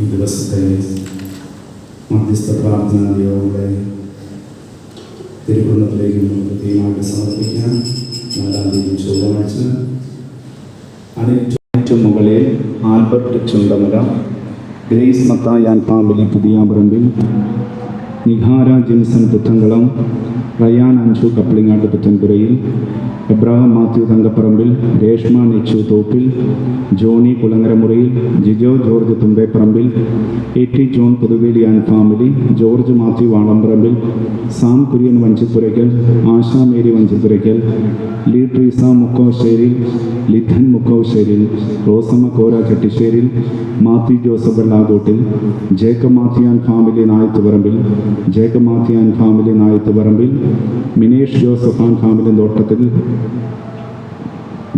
ഈ ദിവസത്തെ മധ്യസ്ഥ പ്രാർത്ഥനാ യോഗങ്ങളെ തിരുക്കുടുംബത്തിലേക്ക് പ്രത്യേകമായിട്ട് സമർപ്പിക്കാൻ 4-ാം തീയതി ചൊവ്വാഴ്ച ഏറ്റവും മുകളിൽ Albert Chundamala, Grace Mathayan family Puthiyaparambil, Nihara Jimson Puthenkulam, Ryan Anju Kaplingattu Puthenpurayil, Abraham Mathew Thankaparambil, Reshma Nichu Thoppil, Johny Kulangaramuriyil, Jijo George Thumbeparambil, AT John Puthuveli and family, George Mathew Valamparambil, Sam Kurian Vanchipurackal, Asha Mary Vanchipurackal, Lee Treesa Mukkosseri, Lithan Mukkosseril, Rosamma Kora Chettisseril, Mathew Joseph Vellakottil, Jacob Mathew and family Nayathuparambil, Jacob Mathew and family Nayathuparambil, Minesh Joseph and family Thottathil,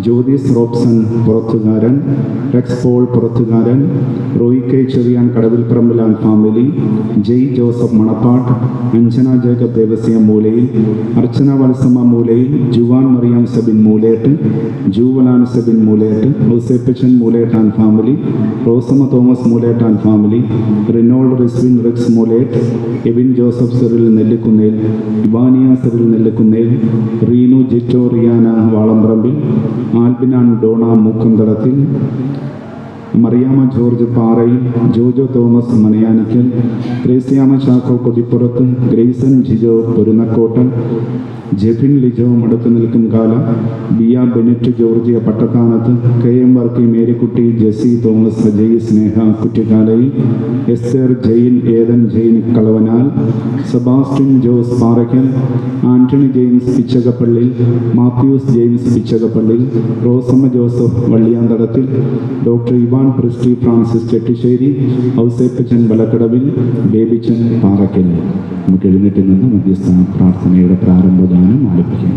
Jyothis Robson പുറത്തുകാരൻ, Rex Paul Purathukaran, Roy K Cherian Kadavilparambil and family, Jay Joseph Manappattu, Anjana Jacob Devasya Moolayil, Archana Valsamma Moolayil, Juan Mariyam Sebin Moolettu, Juvalan Sebin Moolettu, Ouseppachan Moolettu and family, Rosamma Thomas Moolettu and family, Rinold Riswin Rix Moolettu, Evin Joseph Seril Nellikunnel, Evania Seril Nellikunnel, Reenu Jitto Riyana Valamparambil, Albin and Dona Mookanthalathil, Mariamma George Parayil, Jojo Thomas Manayanickal, Thresiamma Chacko Kodipurath, Grayson Jijo Porunnakottu, Jefin Lijo മടുത്തു നിൽക്കും കാല, ബിയ ബെനറ്റ് ജോർജിയ പട്ടത്താനത്ത്, KM വർക്കി മേരിക്കുട്ടി, ജെസി തോമസ്, അജയ് സ്നേഹ കുറ്റിക്കാലയിൽ, എസ്തർ ജെയിൻ ഏതൻ ജെയിൻ കളവനാൽ, സെബാസ്റ്റ്യൻ ജോസ് പാറയ്ക്കൽ, ആന്റണി ജെയിംസ് പിച്ചകപ്പള്ളി, മാത്യൂസ് ജെയിംസ് പിച്ചകപ്പള്ളി, റോസമ്മ ജോസഫ് വള്ളിയാന്തടത്തിൽ, ഡോക്ടർ ഇവാൻ ക്രിസ്റ്റി ഫ്രാൻസിസ് ചെട്ടിശ്ശേരി, ഔസേപ്പച്ചൻ വലക്കടവിൽ, ബേബിച്ചൻ പാറയ്ക്കൽ. നമുക്ക് എഴുന്നേറ്റ് നിന്ന് മധ്യസ്ഥ പ്രാർത്ഥനയുടെ പ്രാരംഭദാനം ആലപിക്കാം.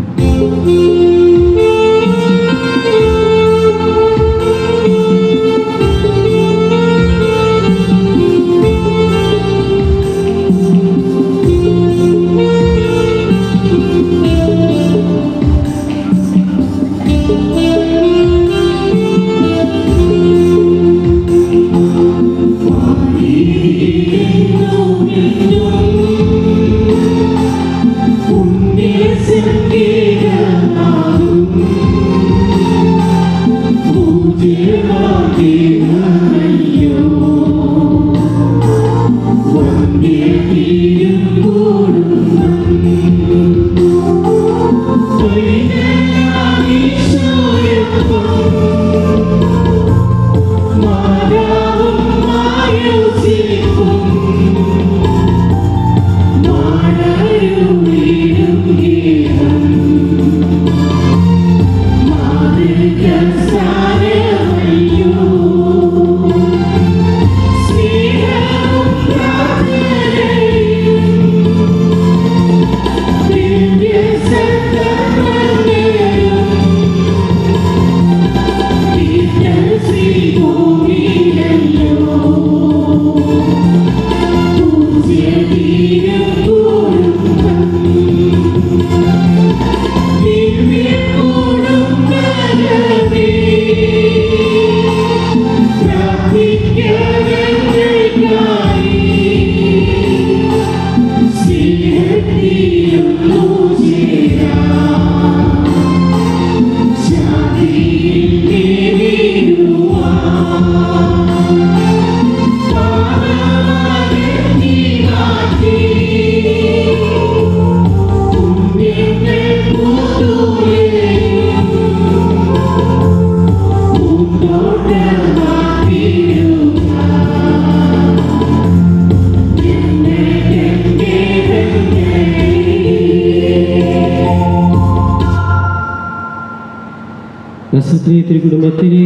തിരുക്കുടുംബത്തിലെ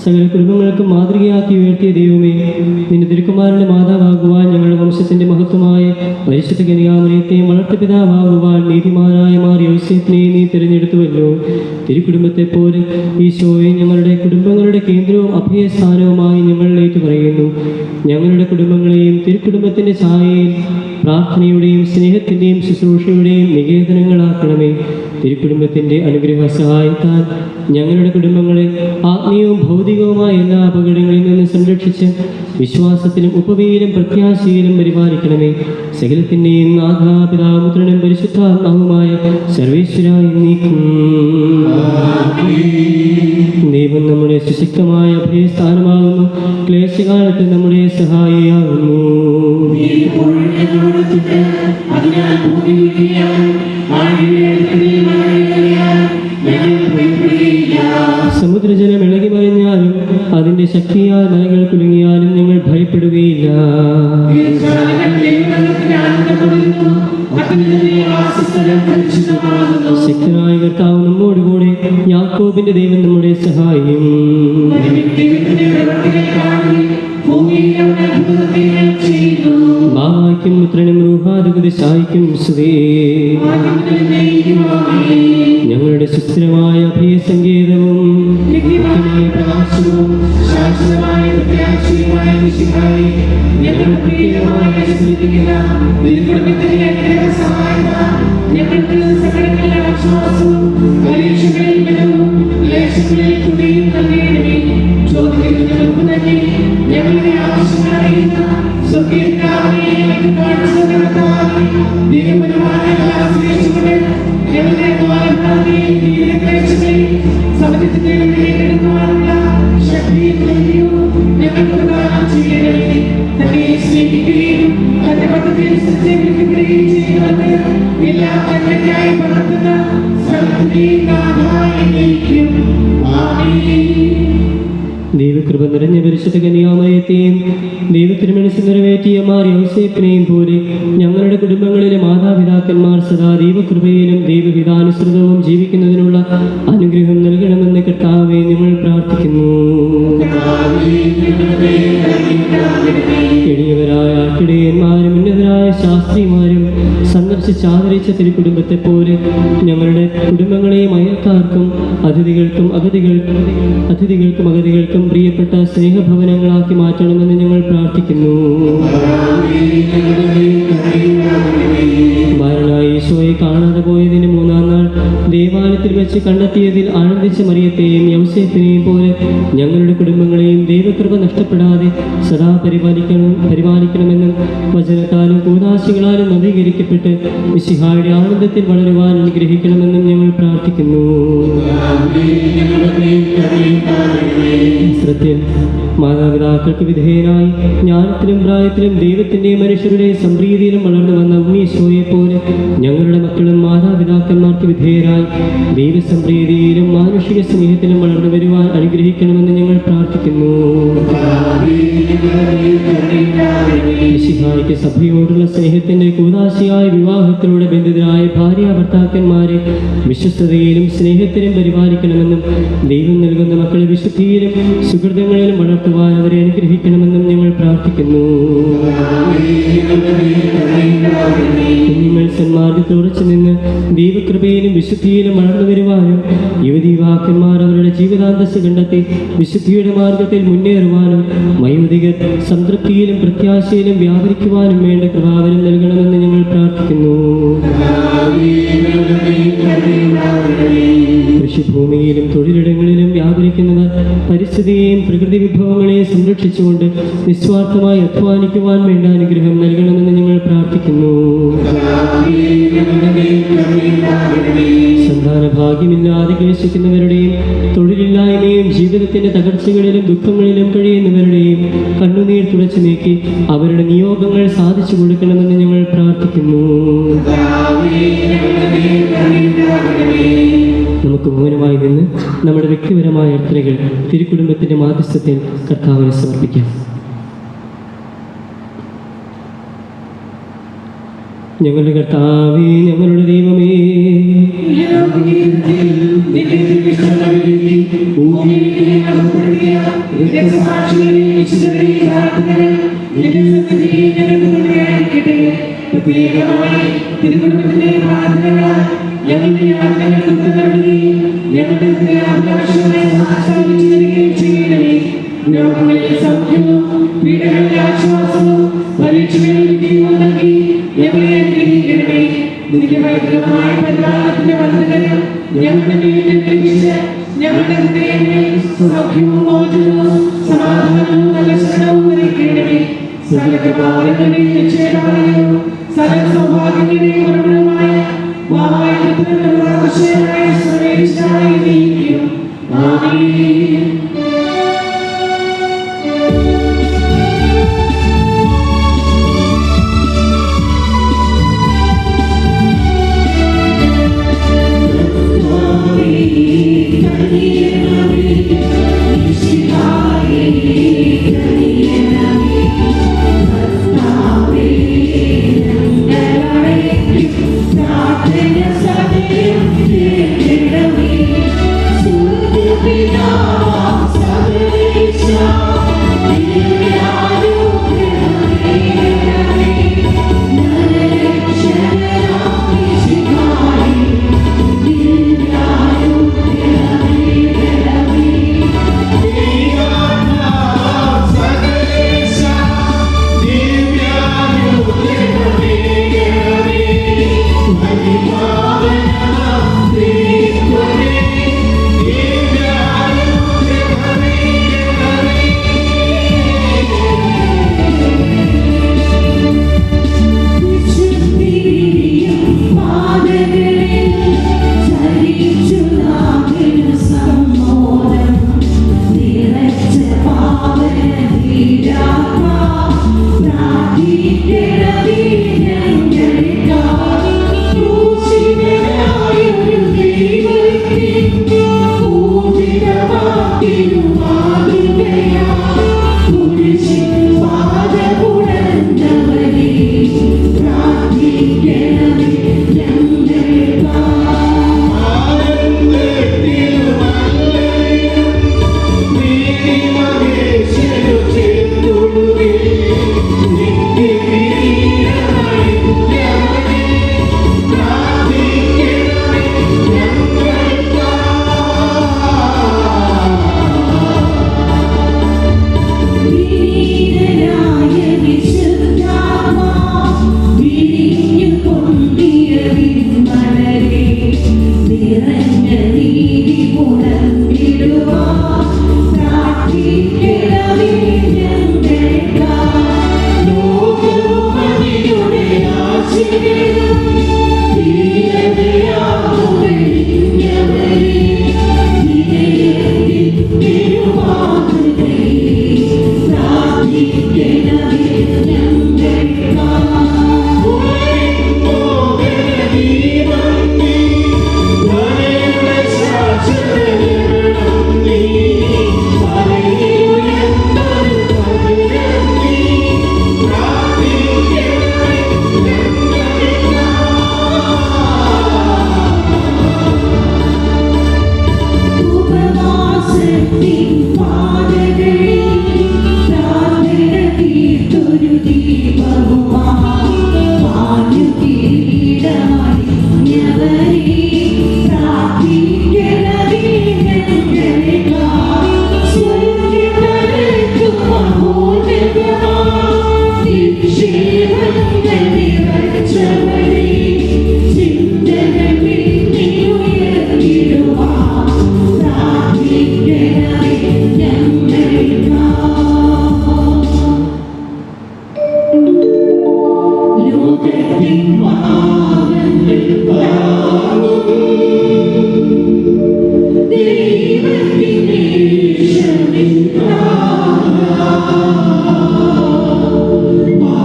സകല കുടുംബങ്ങൾക്ക് മാതൃകയാക്കി ഉയർത്തിയ ദൈവമേ, നിന്റെ തിരുക്കുമാരന്റെ മാതാവാകുവാൻ, ഞങ്ങളുടെ വംശത്തിന്റെ മഹത്വമായ പരിശുദ്ധ കന്യാമറിയത്തെയും വളർത്തുപിതാവാകുവാൻ നീതിമാനായ മാർ യോസേഫിനെ നീ തിരഞ്ഞെടുത്തുവല്ലോ. തിരുക്കുടുംബത്തെ പോലെ ഈശോയെ ഞങ്ങളുടെ കുടുംബങ്ങളുടെ കേന്ദ്രവും അഭയസ്ഥാനവുമായി ഞങ്ങൾ ഏറ്റുപറയുന്നു. ഞങ്ങളുടെ കുടുംബങ്ങളെയും തിരുക്കുടുംബത്തിന്റെ ഛായയിൽ പ്രാർത്ഥനയുടെയും സ്നേഹത്തിന്റെയും ശുശ്രൂഷയുടെയും നികേതനങ്ങളാക്കണമേ. തിരുക്കുടുംബത്തിൻ്റെ അനുഗ്രഹ സഹായത്താൽ ഞങ്ങളുടെ കുടുംബങ്ങളെ ആത്മീയവും ഭൗതികവുമായ എല്ലാ അപകടങ്ങളിൽ നിന്ന് സംരക്ഷിച്ച് വിശ്വാസത്തിലും ഉപവിയിലും പ്രത്യാശയിലും പരിപാലിക്കണമേ. സകലത്തിൻ്റെയും നാഥാപിതാവും പുത്രനും പരിശുദ്ധാത്മാവുമായ സർവേശ്വരായി നീക്കും. ദൈവം നമ്മുടെ സുശക്തമായ അഭയസ്ഥാനമാകുന്നു, ക്ലേശകാലത്ത് നമ്മുടെ സഹായിയാകുന്നു. സമുദ്രജലം ഇളകി മറിഞ്ഞാലും അതിന്റെ ശക്തിയാൽ മലകൾ കുലുങ്ങിയാലും ഞങ്ങൾ ഭയപ്പെടുകയില്ല. ശക്തനായ കർത്താവ് നമ്മോടുകൂടെ, യാക്കോബിന്റെ ദൈവം നമ്മുടെ സഹായം. ബാവായ്ക്കും പുത്രനും റൂഹാദികുദിശായിക്കും സ്തുതി. ഞങ്ങളുടെ സുസ്ഥിരമായ അഭയസങ്കേതവും പ്രകാശവും ശാശ്വതമായ പ്രത്യാശയുമായ മിശിഹായേ, ഞങ്ങൾ പ്രത്യേകമായി അനുസ്മരിക്കുന്ന തിരുക്കുടുംബത്തിന്റെ അനുഗ്രഹസഹായത്താൽ ഞങ്ങൾക്ക് സകലമായ ആശ്വാസവും പരീക്ഷകളിൽ ബലവും ക്ലേശങ്ങളിൽ തുണയും നൽകണമേ. ചോദിക്കുന്നതിന് തന്നെ ഞങ്ങളുടെ ആവശ്യങ്ങളറിയുന്ന സ്വർഗ്ഗപിതാവേ, ഞങ്ങൾക്ക് കാണിച്ചു നടത്താതെ ദൈവപരമായ ആശ്രയിച്ചുകൊണ്ട് ഞങ്ങളുടെ ദ്വാരപാലകരെയും ദീനക്ലേശങ്ങളെയും സമചിത്തത്തെ നേരിടുവാനുള്ള ശക്തിയും ധൈര്യവും ഞങ്ങൾക്ക് പ്രദാനം ചെയ്യണമേ. തന്നെ സ്നേഹിക്കുകയും തന്റെ പദ്ധതിയിൽ വിളിക്കപ്പെടുകയും ചെയ്യുന്നവർക്ക് എല്ലാ നന്മയ്ക്കായി പ്രവർത്തിക്കുന്ന സർവ്വത്തിന്റെയും നാഥായ ദൈവം. ആമേൻ. ദൈവകൃപ നിറഞ്ഞ പരിശുദ്ധ കന്യാമറിയത്തെയും ദൈവത്തിരുമനസ്സ് നിറവേറ്റിയ മാർ യോസേപ്പിനെയും പോലെ ഞങ്ങളുടെ കുടുംബങ്ങളിലെ മാതാപിതാക്കന്മാർ സദാ ദൈവകൃപയിലും ദൈവഹിതാനുസൃതവും ജീവിക്കുന്നതിനുള്ള അനുഗ്രഹം നൽകണമെന്ന് കർത്താവെ ഞങ്ങൾ പ്രാർത്ഥിക്കുന്നു. എളിയവരായ ആട്ടിടയന്മാരും ഉന്നതരായ ശാസ്ത്രിമാരും സന്ദർശിച്ചാദരിച്ച തിരുക്കുടുംബത്തെ പോലെ ഞങ്ങളുടെ കുടുംബങ്ങളെയും അയൽക്കാർക്കും അതിഥികൾക്കും അഗതികൾക്കും പ്രിയപ്പെട്ട സ്നേഹഭവനങ്ങളാക്കി മാറ്റണമെന്ന് ഞങ്ങൾ പ്രാർത്ഥിക്കുന്നു. ബാലനായ ഈശോയെ കാണാതെ പോയതിന് 3-ാം നാൾ ദേവാലയത്തിൽ വെച്ച് കണ്ടെത്തിയതിൽ ആനന്ദിച്ച മറിയത്തെയും യൗസേപ്പിനെയും പോലെ ഞങ്ങളുടെ കുടുംബങ്ങളെയും ദൈവകൃപ നഷ്ടപ്പെടാതെ സദാ പരിപാലിക്കണമെന്നും വചനത്താലും കൂദാശികളാലും നവീകരിക്കപ്പെട്ട് മിശിഹായുടെ ആനന്ദത്തിൽ വളരുവാൻ അനുഗ്രഹിക്കണമെന്നും ഞങ്ങൾ പ്രാർത്ഥിക്കുന്നു. ശ്രദ്ധയിൽ മാതാപിതാക്കൾക്ക് വിധേയനായി ജ്ഞാനത്തിലും പ്രായത്തിലും ദൈവത്തിൻ്റെയും മനുഷ്യരുടെയും സംപ്രീതിയിലും വളർന്നു വന്ന ഉണ്ണീശോയെ പോലെ ഞങ്ങളുടെ മക്കളും മാതാപിതാക്കന്മാർക്ക് വിധേയരായി ദൈവസംപ്രീതിയിലും മാനുഷിക സ്നേഹത്തിലും വളർന്നു വരുവാൻ അനുഗ്രഹിക്കണമെന്ന് ഞങ്ങൾ പ്രാർത്ഥിക്കുന്നു. മിശിഹായ്ക്ക് സഭയോടുള്ള സ്നേഹത്തിന്റെ കൂദാശയായ വിവാഹത്തിലൂടെ ബന്ധിതരായ ഭാര്യ ഭർത്താക്കന്മാരെ വിശ്വസ്തതയിലും സ്നേഹത്തിലും പരിപാലിക്കണമെന്നും ദൈവം നൽകുന്ന മക്കളെ വിശുദ്ധിയിലും സുഹൃതങ്ങളിലും വളർത്തുവാൻ അവരെ അനുഗ്രഹിക്കണമെന്നും ഞങ്ങൾ പ്രാർത്ഥിക്കുന്നു. കുഞ്ഞുങ്ങൾ സന്മാർഗത്തിൽ ഉറച്ചു നിന്ന് ദൈവകൃപയിലും വിശുദ്ധിയിലും വളർന്നു വരുവാനും യുവതീവാക്കന്മാർ അവരുടെ ജീവിതാന്തസ് കണ്ടെത്തി വിശുദ്ധിയുടെ മാർഗത്തിൽ മുന്നേറുവാനും വയോധികർ സംതൃപ്തിയിലും പ്രത്യാശയിലും വ്യാപരിക്കുവാനും വേണ്ട കൃപാവരം നൽകണമെന്ന് ഞങ്ങൾ പ്രാർത്ഥിക്കുന്നു. കൃഷിഭൂമിയിലും തൊഴിലിടങ്ങളിലും വ്യാപരിക്കുന്നവർ പരിസ്ഥിതിയെയും പ്രകൃതി വിഭവങ്ങളെയും സംരക്ഷിച്ചുകൊണ്ട് നിസ്വാർത്ഥമായി അധ്വാനിക്കുവാൻ വേണ്ട അനുഗ്രഹം നൽകണമെന്ന് ഞങ്ങൾ പ്രാർത്ഥിക്കുന്നു. സന്താന ഭാഗ്യമില്ലാതെ ക്ലേശിക്കുന്നവരുടെയും തൊഴിലില്ലായ്മയും ജീവിതത്തിന്റെ തകർച്ചകളിലും ദുഃഖങ്ങളിലും കഴിയുന്നവരുടെയും കണ്ണുനീർ തുടച്ചു നീക്കി അവരുടെ നിയോഗങ്ങൾ സാധിച്ചു കൊടുക്കണമെന്ന് ഞങ്ങൾ പ്രാർത്ഥിക്കുന്നു. നമുക്ക് മൗനമായി നിന്ന് നമ്മുടെ വ്യക്തിപരമായ അർത്ഥനകൾ തിരുക്കുടുംബത്തിന്റെ മാധ്യസ്ഥത്തിൽ കർത്താവിനെ സമർപ്പിക്കാം. ഞങ്ങളുടെ കർത്താവേ, ഞങ്ങളുടെ ദൈവമേ, രോഗങ്ങളിൽ സൗഖ്യവും പീഡകളിൽ ആശ്വാസവും പരീക്ഷകളിൽ വിജയവും നൽകി ഞങ്ങളെ അനുഗ്രഹിക്കണമേ. നിത്യപൈതൃകമായ പരിപാലനത്തിന്റെ വചനങ്ങളെ ഞങ്ങളുടെ മേൽ ലഭിച്ച് ഞങ്ങളുടെ ഹൃദയങ്ങളിൽ സൗഖ്യവും മോചനവും സമാധാനവും നല്ല ശരണവും നൽകണമേ. സകല കൃപാവരങ്ങളുടെയും നിശ്ചയമായും സകല സൗഭാഗ്യങ്ങളുടെയും ഉറവിടമായ മഹായുദ്ധനായ സർവേശ്വരനായ നീക്കും. ആമേൻ.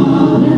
Amen.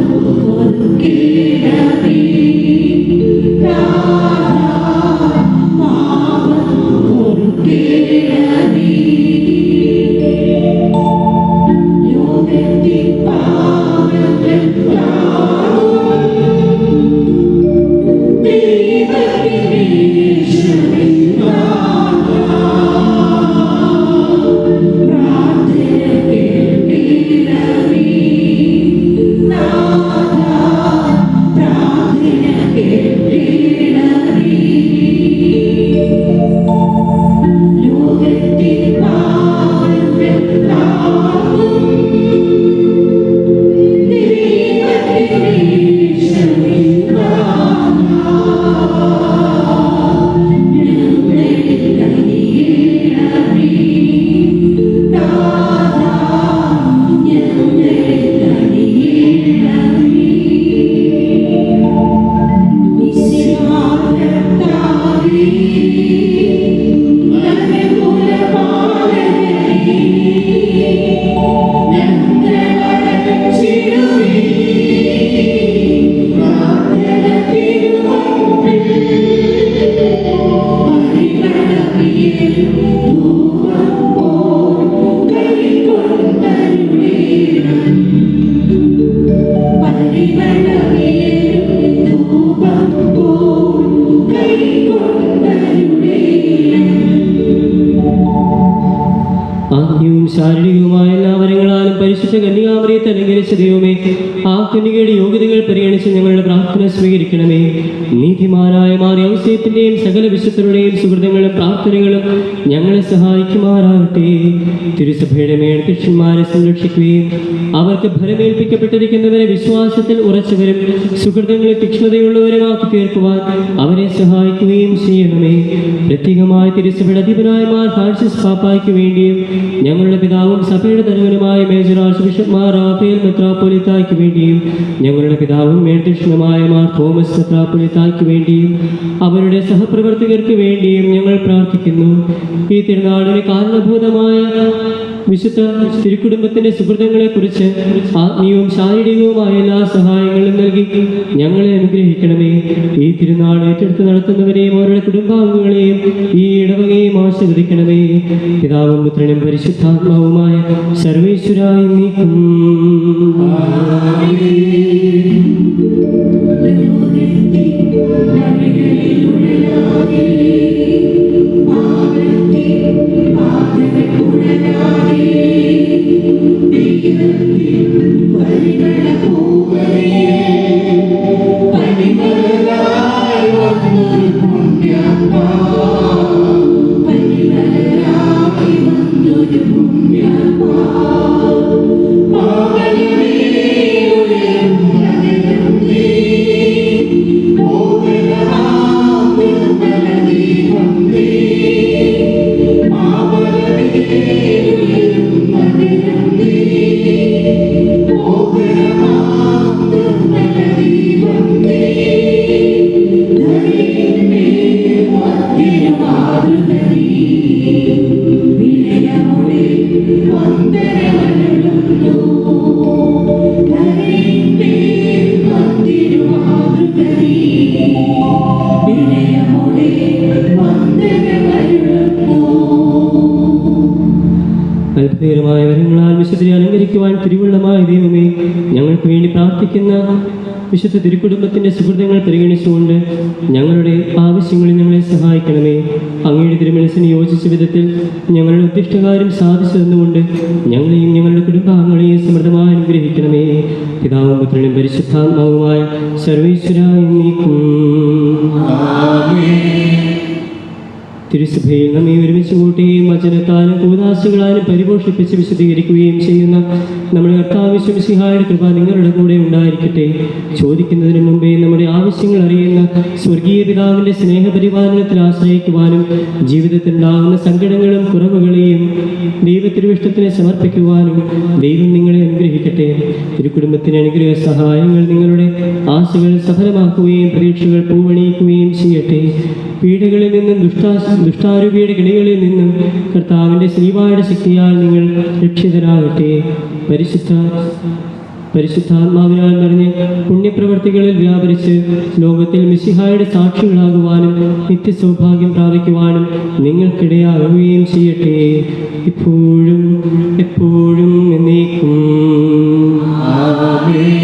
പരിശുദ്ധ കന്യകാമറിയത്തെ അലങ്കരിച്ച ദൈവമേ, ആ കന്യകയുടെ യോഗ്യതകൾ പരിഗണിച്ച് ഞങ്ങളുടെ പ്രാർത്ഥന സ്വീകരിക്കണമേ. നീതിമാനായ മാറിയ ഔസേപ്പിന്റെയും സകല വിശുദ്ധരുടെയും സുഹൃത്തുക്കളും പ്രാർത്ഥനകളും ഞങ്ങളെ സഹായിക്കുമാറാകട്ടെ. തിരുസഭയുടെ മേൽ പുരുഷന്മാരെ സംരക്ഷിക്കുകയും അവർക്ക് ഫലമേൽപ്പിക്കപ്പെട്ടിരിക്കുന്നവരെ വിശ്വാസത്തിൽ ഉറച്ചവരും സുഹൃത്തുക്കളെ തീക്ഷ്ണതയുള്ളവരുമാക്കി തീർക്കുവാൻ അവരെ സഹായിക്കുകയും ചെയ്യണമേ. പ്രത്യേകമായ തിരുസഭയുടെ അധിപനായ മാർ ഫ്രാൻസിസ് പാപ്പായ്ക്ക് വേണ്ടിയും ഞങ്ങളുടെ പിതാവും സഭയുടെ തലവനുമായ major archbishop Mar Raphael മെത്രാപ്പൊലീത്തായ്ക്ക് വേണ്ടിയും ഞങ്ങളുടെ പിതാവും മേൽദക്ഷിണമായ മാർ തോമസ് മെത്രാപ്പൊലീത്തായ്ക്ക് വേണ്ടിയും അവരുടെ സഹപ്രവർത്തകർക്ക് വേണ്ടിയും ഞങ്ങൾ പ്രാർത്ഥിക്കുന്നു. ഈ തിരുനാളിന് കാരണഭൂതമായ വിശുദ്ധ തിരുക്കുടുംബത്തിന്റെ സുഹൃത്തുക്കളെ കുറിച്ച് ആത്മീയവും ശാരീരികവുമായ എല്ലാ സഹായങ്ങളും നൽകി ഞങ്ങളെ അനുഗ്രഹിക്കണമേ. ഈ തിരുനാൾ ഏറ്റെടുത്ത് നടത്തുന്നവരെയും അവരുടെ കുടുംബാംഗങ്ങളെയും ഈ ഇടവകയും ആശീർവദിക്കണമേ. പിതാവും പുത്രനും പരിശുദ്ധാത്മാവുമായ സർവേശ്വരായി നീക്കും. അത്ഭുതകരമായ വരങ്ങളാൽ വിശുദ്ധരെ അലങ്കരിക്കുവാൻ തിരുവുള്ളമായ ദൈവമേ, ഞങ്ങൾക്ക് വേണ്ടി പ്രാർത്ഥിക്കുന്ന വിശുദ്ധ തിരുക്കുടുംബത്തിന്റെ സുഹൃത്തുക്കൾ പരിഗണിച്ചുകൊണ്ട് ഞങ്ങളുടെ ആവശ്യങ്ങളിൽ ഞങ്ങളെ സഹായിക്കണമേ. അങ്ങയുടെ തിരുമനസ്സിന് യോജിച്ച വിധത്തിൽ ഞങ്ങളുടെ ഉദ്ദിഷ്ടകാര്യം സാധിച്ചു തന്നുകൊണ്ട് ഞങ്ങളെയും ഞങ്ങളുടെ കുടുംബാംഗങ്ങളെയും സമൃദ്ധമായി അനുഗ്രഹിക്കണമേ. പിതാവും പുത്രനും പരിശുദ്ധാത്മാവുമായ സർവേശ്വരായി നീക്കും. തിരുസഭയിൽ നമ്മെ ഒരുമിച്ച് കൂട്ടുകയും വചനത്താലും കൂദാശകളാലും പരിപോഷിപ്പിച്ച് വിശദീകരിക്കുകയും ചെയ്യുന്ന നമ്മുടെ കർത്താവ് മിശിഹായുടെ കൃപ നിങ്ങളുടെ കൂടെ ഉണ്ടായിരിക്കട്ടെ. ചോദിക്കുന്നതിന് മുമ്പേ നമ്മുടെ ആവശ്യങ്ങൾ അറിയുന്ന സ്വർഗീയ പിതാവിൻ്റെ സ്നേഹപരിപാലനത്തിൽ ആശ്രയിക്കുവാനും ജീവിതത്തിലുണ്ടാകുന്ന സങ്കടങ്ങളും കുറവുകളെയും ദൈവത്തിരുവിഷ്ടത്തിന് സമർപ്പിക്കുവാനും ദൈവം നിങ്ങളെ അനുഗ്രഹിക്കട്ടെ. തിരുക്കുടുംബത്തിന് അനുഗ്രഹ സഹായങ്ങൾ നിങ്ങളുടെ ആശകൾ സഫലമാക്കുകയും പ്രതീക്ഷകൾ പൂവണിയിക്കുകയും ചെയ്യട്ടെ. പീഡകളിൽ നിന്നും ദുഷ്ടാരൂപിയുടെ കിണികളിൽ നിന്നും കർത്താവിൻ്റെ ശ്രീവായുടെ ശക്തിയാൽ നിങ്ങൾ രക്ഷിതരാകട്ടെ. പരിശുദ്ധാത്മാവിനാൽ നിറഞ്ഞ് പുണ്യപ്രവർത്തികളിൽ വ്യാപരിച്ച് ലോകത്തിൽ മിശിഹായുടെ സാക്ഷികളാകുവാനും നിത്യസൗഭാഗ്യം പ്രാപിക്കുവാനും നിങ്ങൾക്കിടയാകുകയും ചെയ്യട്ടെ, ഇപ്പോഴും എപ്പോഴും എന്നേക്കും. ആമേൻ.